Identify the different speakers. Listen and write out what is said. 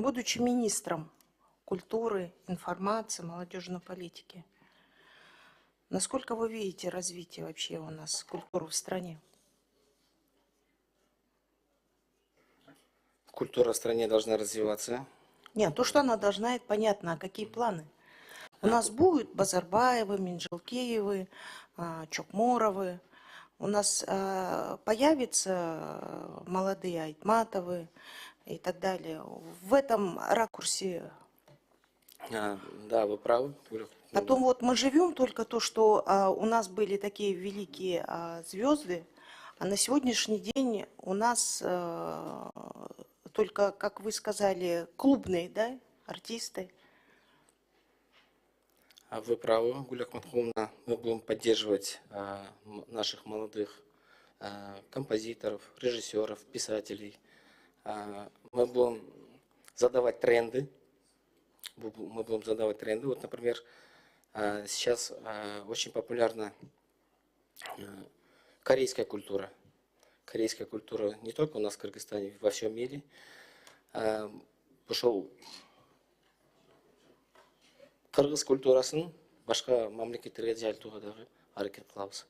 Speaker 1: Будучи министром культуры, информации, молодежной политики, насколько вы видите развитие вообще у нас культуры в стране?
Speaker 2: Культура в стране должна развиваться.
Speaker 1: Нет, то, что она должна, это понятно. А какие планы? У
Speaker 2: А,
Speaker 1: нас будут Базарбаевы, Минжелкеевы, Чокморовы. У нас появятся молодые Айтматовы и так далее. В этом ракурсе.
Speaker 2: Да, вы правы.
Speaker 1: Потом вот мы живем только то, что у нас были такие великие звезды, а на сегодняшний день у нас только, как вы сказали, клубные, да, артисты.
Speaker 2: Вы правы, Гуля Ахматхуловна. Мы будем поддерживать наших молодых композиторов, режиссеров, писателей. Мы будем задавать тренды. Мы будем задавать тренды. Вот, например, сейчас очень популярна корейская культура. Корейская культура не только у нас в Кыргызстане, во всем мире. Пошел Кыргыз культурасын башка мамлекеттерге жайылтууга дагы аракет кылабыз.